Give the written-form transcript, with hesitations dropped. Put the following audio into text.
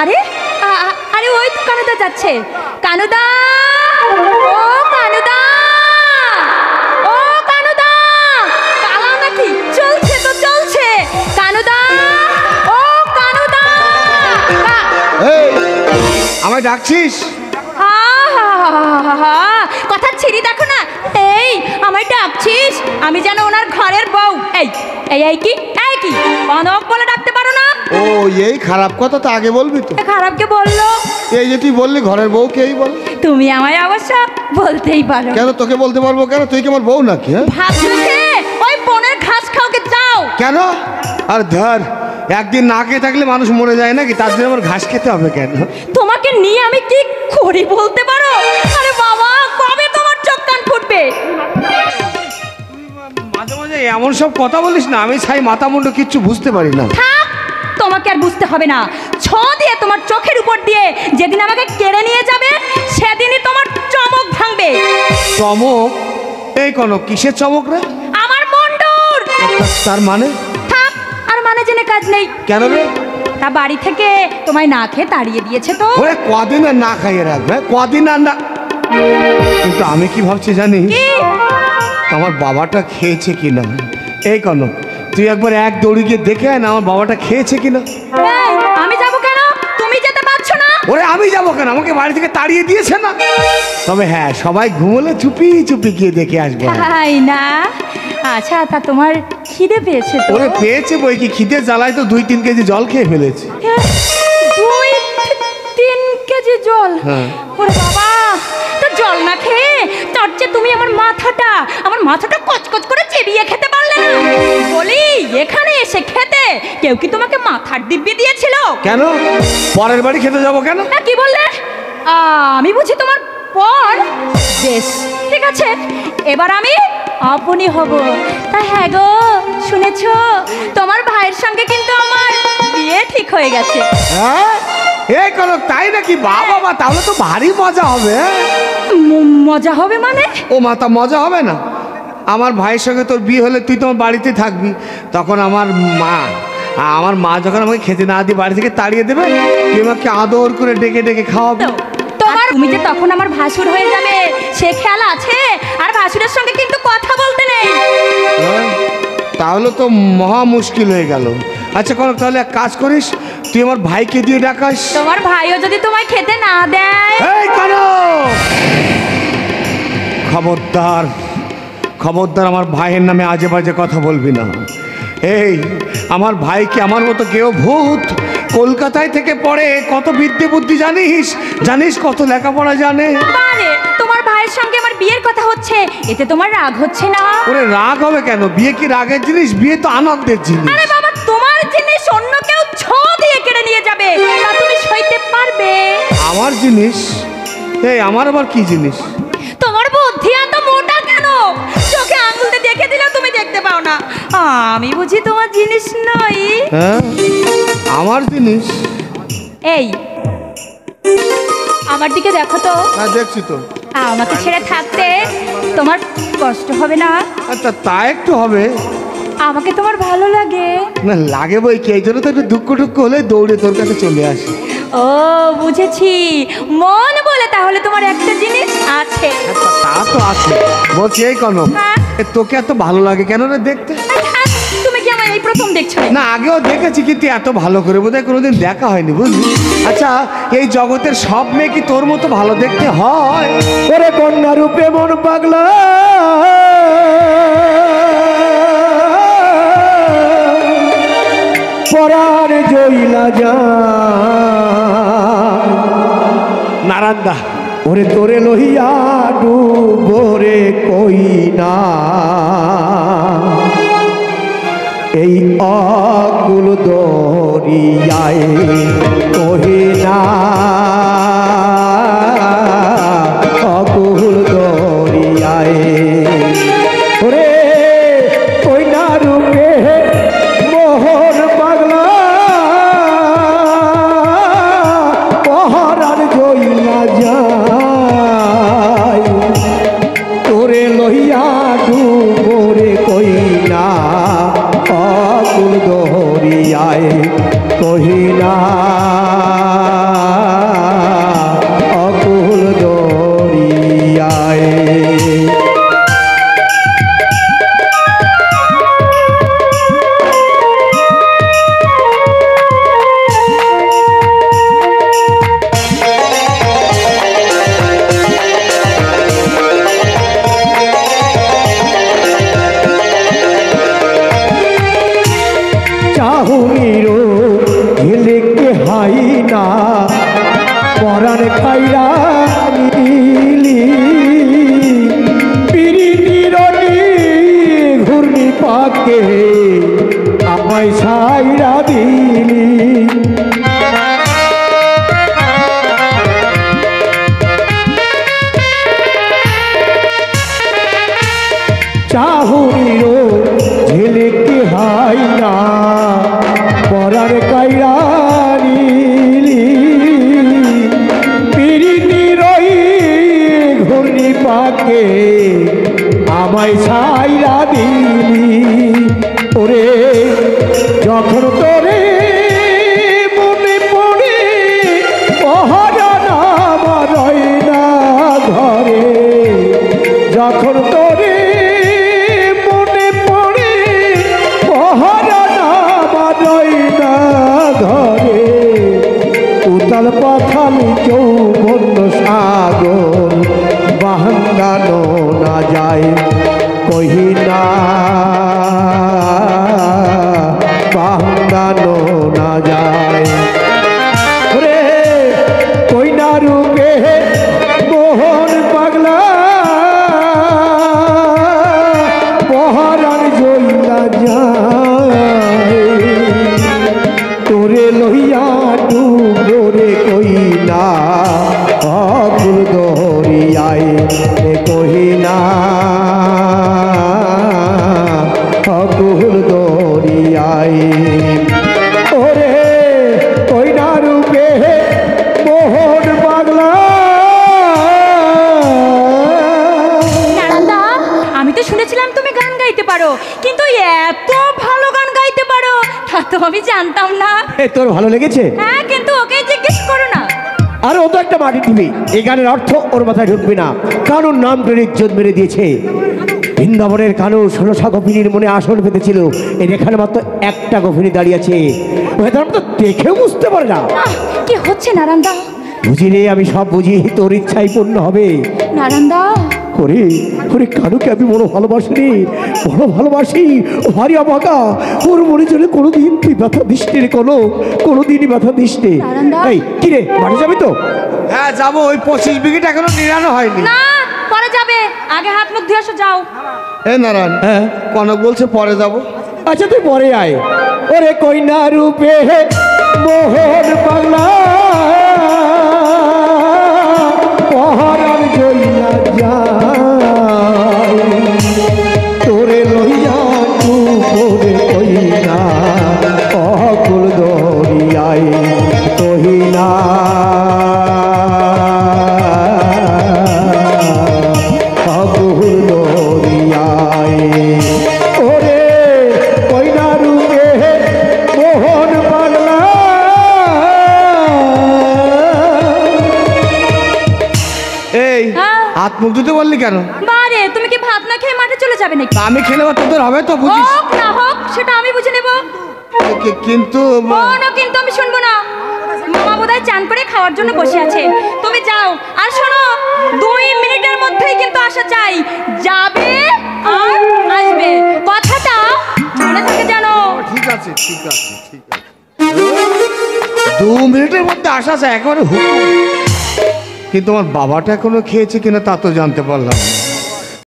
আরে আরে ওই তো কানুদা যাচ্ছে। কানুদা, ও কানুদা, ও কানুদা, পালাও নাকি? চলছে তো চলছে। কানুদা, ও কানুদা, এই আমায় ডাকছিস? কথা ছিড়ি দেখো না। এই আমায় ডাকছিস? আমি যেন ওনার ঘরের বউ। এই এই এই কি এই কি কনক বলে ডাকতে পারো না? ও এই খারাপ কথা তো আগে বলবি তো। খারাপকে বললো? এই যে তুই বললি ঘরের বউ, কেই বল। তুমি আমায় অবশ্য বলতেই পারো। কেন তোকে বলতে পারবো কেন? তুই কি আমার বউ নাকি? ভাত মুখে ওই বনের ঘাস খাওকে যাও। কেন? আর ধর একদিন না খেয়ে থাকলে মানুষ মরে যায় নাকি? তার জন্য আমার ঘাস খেতে হবে কেন? তোমাকে নিয়ে আমি কি করি বলতে পারো? আরে বাবা, কবে তোমার চোখ কান ফুটবে? মাঝে মাঝে এমন সব কথা বলিস না, আমি ছাই মাথা মুন্ডু কিচ্ছু বুঝতে পারি না। থাক, তোমাকে আর বুঝতে হবে না। ছ দিয়ে তোমার চোখের উপর দিয়ে যেদিন আমাকে কেড়ে নিয়ে যাবে সেদিনই তোমার চমক ভাঙবে। চমক? এই কনক কিসের চমক রে? আমার মুন্ডুর। তার মানে? থাক, আর মানে জেনে কাজ নেই। কেন রে? তা বাড়ি থেকে তোমায় না খেয়ে তাড়িয়ে দিয়েছে তো। ওরে কদিন আর না খাইয়ে রাখবে, কদিন আর না। কিন্তু আমি কি ভাবছি জানিস? আমার বাবাটা খেয়েছে কিনা। এই কনক তুই একবার এক দৌড়ি গিয়ে দেখে আয় না আমার বাবাটা খেয়েছে কিনা। আমি যাব কেন? তুমি যেতে পারছো না? ওরে আমি যাবো কেন? আমাকে বাড়ি থেকে তাড়িয়ে দিয়েছে না। তবে হ্যাঁ, সবাই ঘুমোলে চুপি চুপি গিয়ে দেখে আসবো। তাই না? আচ্ছা, তা তোমার খিদে পেয়েছে তো? ওরে পেয়েছে বই কি, খিদে জ্বালায় তো 2-3 কেজি জল খেয়ে ফেলেছি। 2-3 কেজি জল? হ্যাঁ। ওরে বাবা, তো জল না খেয়ে তার চেয়ে তুমি আমার মাথাটা কচকচ করে চেবিয়ে খেতে পারলে না? বলি এখানে এসে খেতে কেউ কি তোমাকে মাথার দিব্যি দিয়েছিল? কেন? পরের বাড়ি খেতে যাবো কেন? কি বললে? আমি বুঝি তোমার পর? বেশ ঠিক আছে, এবার আমি আপনি হব। তা হ্যাঁ গো, শুনেছো তোমার ভাইয়ের সঙ্গে কিন্তু আমার বিয়ে ঠিক হয়ে গেছে। হ্যাঁ এই কনক তাই নাকি? বাবা মা, তাহলে তো ভারী মজা হবে। মজা হবে মানে? ও মা, তা মজা হবে না? আমার ভাইয়ের সঙ্গে তোর বিয়ে হলে তুই তোমার বাড়িতে থাকবি, তখন আমার মা যখন আমাকে খেতে না দিয়ে বাড়ি থেকে তাড়িয়ে দেবে, তুই আমাকে আদর করে ডেকে ডেকে খাওয়াবে। তুমি যে তখন আমার ভাসুর হয়ে যাবে সে খেয়াল আছে? আর ভাসুরের সঙ্গে কিন্তু কথা বলতে নেই। তাহলে তো মহা মুশকিল হয়ে গেল। আচ্ছা কনক, তাহলে এক কাজ করিস, তুই আমার ভাইকে দিয়ে ডাকাস। তোমার ভাইও যদি তোমায় খেতে না দেয়? এই কনক, খবরদার খবরদার আমার ভাইয়ের নামে আজে বাজে কথা বলবি না। এই আমার ভাইকে আমার মতো কেউ ভূত, কলকাতায় থেকে পড়ে, কত বিদ্যে বুদ্ধি জানিস, কত লেখাপড়া জানে। আরে তোমার ভাইয়ের সঙ্গে আমার বিয়ের কথা হচ্ছে, এতে তোমার রাগ হচ্ছে না? ওরে রাগ হবে কেন? বিয়ে কি রাগের জিনিস? বিয়ে তো আনন্দের জিনিস। আরে বাবা, তোমার জিনিস অন্য কেউ দিয়ে কেড়ে নিয়ে যাবে, তা তুমি সইতে পারবে? আমার জিনিস? এই আমার আবার কি জিনিস? তোমার বুদ্ধি এত মোটা কেন? চোখে আঙুল দিয়ে দেখে দিলেও তুমি দেখতে পাও না। আমি বুঝি তোমার জিনিস নই? হ্যাঁ আমার জিনিস। এই আমার দিকে দেখো তো। হ্যাঁ দেখছি তো। আমাকে ছেড়ে থাকতে তোমার কষ্ট হবে না? আচ্ছা তা একটু হবে। আমাকে তোমার ভালো লাগে? না লাগে বই কি, এই জন্য তো একটু দুঃখ টুক্ষ হলে দৌড়ে তোর কাছে চলে আসি। ও বুঝেছি, মন বলে তাহলে তোমার একটা জিনিস আছে। আচ্ছা তা তো আছে। বলছি এই কনক, তোকে এত ভালো লাগে কেন রে দেখতে? তুমি কি আমার এই প্রথম দেখছো? না আগেও দেখেছি, কিন্তু এত ভালো করে বোধহয় কোনোদিন দেখা হয়নি, বুঝলি? আচ্ছা এই জগতের সব মেয়ে কি তোর মতো ভালো দেখতে হয়? ওরে কন্যা রূপে মন পাগলা, পরার জইলা যা নারান্দা, ওরে তোরে লহিয়া ডুবোরে কই না, এই অকুল দরিয়ায় কহি না, অকুল দরিয়ায় ওরে কইনা রূপে মোহন পাগলা, পহরার জইলা যায়, তোরে লইয়া ডুবোরে কইনা, অকুল দরিয়ায় কহিনা। না পরাণ খাইরা নিলি পিরিতির ঘূর্ণি পাকে আমায় ছাইরা দিলি চাহুরিরো ঝিলিকি হাই না পরার কাইরা নিলি পিরিতির ঘূর্ণি পাকে আমায় ছাইরা দিলি ওরে যখন তোরে মনে পড়ে পহারা আমার না ঘরে যখন তোরে মনে পড়ে পহারা আমার না ঘরে উতাল পাথাল যৌবন সাগর বাহান্দানো না যায় কহিনা বাহান্দানো না যায় রে কইনা রূপে মোহন পাগলা পহারান জইলা যায় তোরে লইয়া ডুবোরে কইনা অকুল দরিয়ায় কহিনা অকুল দরিয়ায় ওরে কইনা রূপে মোহন পাগলা নারান্দা, আমি তো শুনেছিলাম তুমি গান গাইতে পারো, কিন্তু এত ভালো গান গাইতে পারো তা তো আমি জানতাম না। তোর ভালো লেগেছে? হ্যাঁ, কিন্তু ওকে জিজ্ঞেস করো না। আর ও তো একটা মাটি টিভি, এই গানের অর্থ ওর মাথায় ঢুকবে না। কানুর নাম করে ইজ্জত মেরে দিয়েছে। বৃন্দাবনের কানু 16 গোপিনীর মনে আসন পেতেছিল, এর এখানে মাত্র একটা গোপিনী দাঁড়িয়ে আছে। ওদের তো দেখেও বুঝতে পারে না। কি হচ্ছে নারান্দা? বুঝি রে, আমি সব বুঝি, তোর ইচ্ছাই পূর্ণ হবে। নারান্দা, ওরে ওরে কানুকে আমি বড় ভালোবাসি রে, বড় ভালোবাসি। ও ভারী অবাকা, ওর মনে চলে কোনোদিন তুই ব্যথা দিসনি রে, কোনোদিনই ব্যথা দিসনি। নারান্দা। এই কি রে, বাড়ি যাবি তো? হ্যাঁ যাবো, ওই 25 বিঘিটা এখনো নিরানো হয়নি। না, পরে যাবে, আগে হাত মুখ ধুয়ে আসো, যাও। এ নারায়ণ, হ্যাঁ কনক বলছে পরে যাবো। আচ্ছা তুই পরে আয়। ওরে কইনা রূপে মোহন পাগলা পহারার জইলা যায় তোরে লইয়া ডুবোরে কইনা অকুল দরিয়ায় কহিনা অকুল দরিয়ায় ওরে কইনা রূপে মোহন পাগলা। এই হ্যাঁ? হাত মুখ ধুতে বললি কেন? বারে, তুমি কি ভাত না খেয়ে মাঠে চলে যাবে নাকি? তা আমি খেলে তোদের হবে তো, বুঝিস? হোক না হোক, সেটা আমি বুঝে নেব। কিন্তু কোনো কিন্তু আমি শুনবো না। মামা বোধহয় চান করে খাওয়ার জন্য বসে আছে, তুমি যাও। আর শোনো, 2 মিনিটের মধ্যেই কিন্তু আসা চাই, যাবে আর আসবে, কথাটা মনে থাকে জানো। ঠিক আছে ঠিক আছে ঠিক আছে, 2 মিনিটের মধ্যে আসা যায় একেবারে হুকুম। কিন্তু আমার বাবাটা এখনো খেয়েছে কিনা তা তো জানতে পারলাম না।